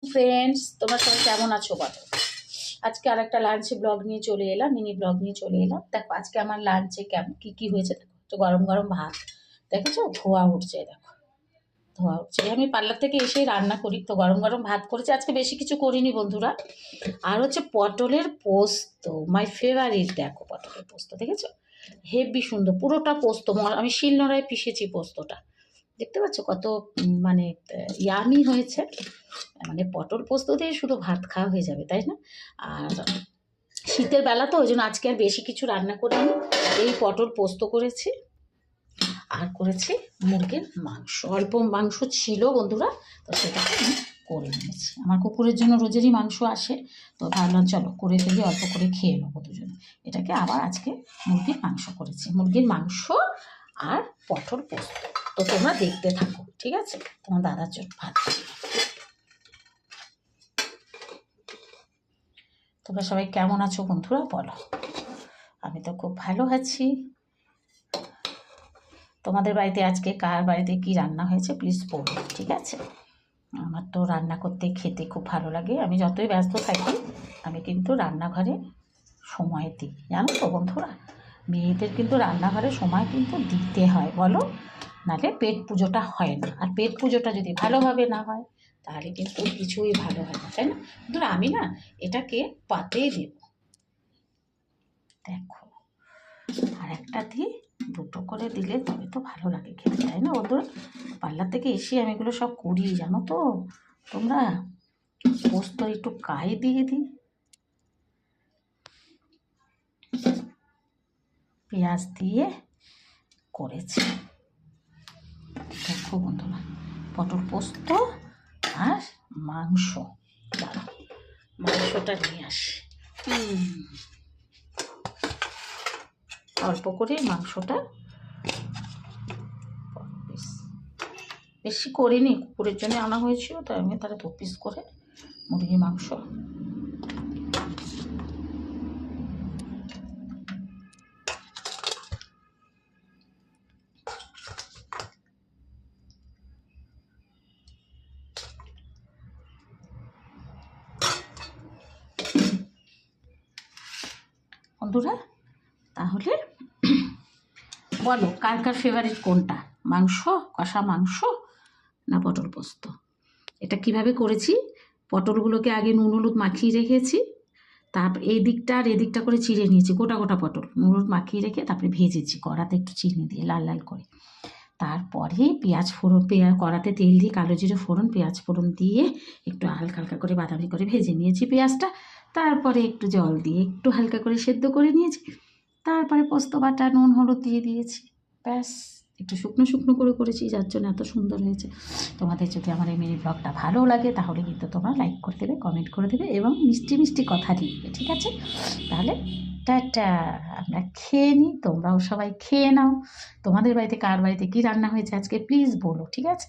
Friends, তোমরা সবাই কেমন আছো বলো। আজকে আর একটা লাঞ্চ ব্লগ নিয়ে চলে এলাম, মিনি ব্লগ নিয়ে চলে এলাম। দেখো আজকে আমার লাঞ্চে কেমন কি হয়েছে দেখো। তো গরম গরম ভাত দেখেছো, ধোয়া উঠছে দেখো, ধোয়া উঠছে। আমি পার্লার থেকে এসেই রান্না করি, তো গরম গরম ভাত করেছি। আজকে বেশি কিছু করিনি বন্ধুরা। আর হচ্ছে পটলের পোস্ত, মাই ফেভারিট। দেখো পটলের পোস্ত দেখেছো, হেভি সুন্দর, পুরোটা পোস্ত। আমি শিলনোড়ায় পিষেছি পোস্তটা, দেখতে পাচ্ছ কত মানে ইয়ামি হয়েছে। মানে পটল পোস্ত দিয়ে শুধু ভাত খাওয়া হয়ে যাবে, তাই না? আর শীতের বেলা তো, ওই জন্য আজকে আর বেশি কিছু রান্না করিনি। এই পটল পোস্ত করেছি আর করেছি মুরগির মাংস। অল্প মাংস ছিল বন্ধুরা, তো সেটাকে আমি করে নিয়েছি। আমার কুকুরের জন্য রোজেরই মাংস আসে, তো ভাবলাম চলো করে ফেলি, অল্প করে খেয়ে নেবো দুজনে। এটাকে আবার আজকে মুরগির মাংস করেছি, মুরগির মাংস আর পটল পোস্ত। তো তোমরা দেখতে থাকো, ঠিক আছে? তোমার দাদার জন্য ভাত। তোমরা সবাই কেমন আছো বন্ধুরা বলো। আমি তো খুব ভালো আছি। তোমাদের বাড়িতে আজকে কার বাড়িতে কি রান্না হয়েছে প্লিজ বলো, ঠিক আছে? আমার তো রান্না করতে খেতে খুব ভালো লাগে। আমি যতই ব্যস্ত থাকি, আমি কিন্তু রান্নাঘরে সময় দিই, জানো তো বন্ধুরা। মেয়েদের কিন্তু রান্নাঘরে সময় কিন্তু দিতে হয় বলো, নাহলে পেট পুজোটা হয় না। আর পেট পুজোটা যদি ভালোভাবে না হয়, তাহলে কিন্তু কিছুই ভালো হয় না, তাই না বন্ধুরা? আমি না এটাকে পাতে দেব, দেখো। আর একটা দিয়ে দুটো করে দিলে তবে তো ভালো লাগে খেতে, তাই না বন্ধুরা? পার্লার থেকে এসে আমি এগুলো সব করি, জানো তো তোমরা। পোস্ত একটু কাই দিয়ে দিই, পেঁয়াজ দিয়ে করেছি। দেখো বন্ধুরা, পটল পোস্ত আর মাংস। দাঁড়াও, মাংসটা নিয়ে আসি। অল্প করে মাংসটা, বেশি করিনি, কুকুরের জন্য আনা হয়েছিল, তাই আমি তারা 2 পিস করে মুরগি মাংস। বন্ধুরা তাহলে বলো, কার কার ফেভারিট কোনটা? মাংস, কষা মাংস না পটল পোস্ত? এটা কিভাবে করেছি, পটলগুলোকে আগে নুন হলুদ মাখিয়ে রেখেছি, তারপর এই দিকটা আর এদিকটা করে চিড়ে নিয়েছি, গোটা গোটা পটল নুন হলুদ মাখিয়ে রেখে তারপরে ভেজেছি কড়াতে একটু চিনি দিয়ে লাল লাল করে। তারপরে পেঁয়াজ ফোড়ন, কড়াতে তেল দিয়ে কালো জিরে ফোড়ন, পেঁয়াজ ফোড়ন দিয়ে একটু হালকা হালকা করে বাদামি করে ভেজে নিয়েছি পেঁয়াজটা। তারপরে একটু জল দিয়ে একটু হালকা করে সেদ্ধ করে নিয়েছি। তারপরে পোস্ত বাটা নুন হলুদ দিয়ে দিয়েছি, ব্যাস। একটু শুকনো শুকনো করে করেছি, যার জন্য এত সুন্দর হয়েছে। তোমাদের যদি আমার এই মিনি ব্লগটা ভালো লাগে, তাহলে কিন্তু তোমরা লাইক করে দেবে, কমেন্ট করে দেবে এবং মিষ্টি মিষ্টি কথা লিখবে, ঠিক আছে? তাহলে টাটা, আমরা খেয়ে নিই, তোমরাও সবাই খেয়ে নাও। তোমাদের বাড়িতে কার বাড়িতে কী রান্না হয়েছে আজকে প্লিজ বলো, ঠিক আছে?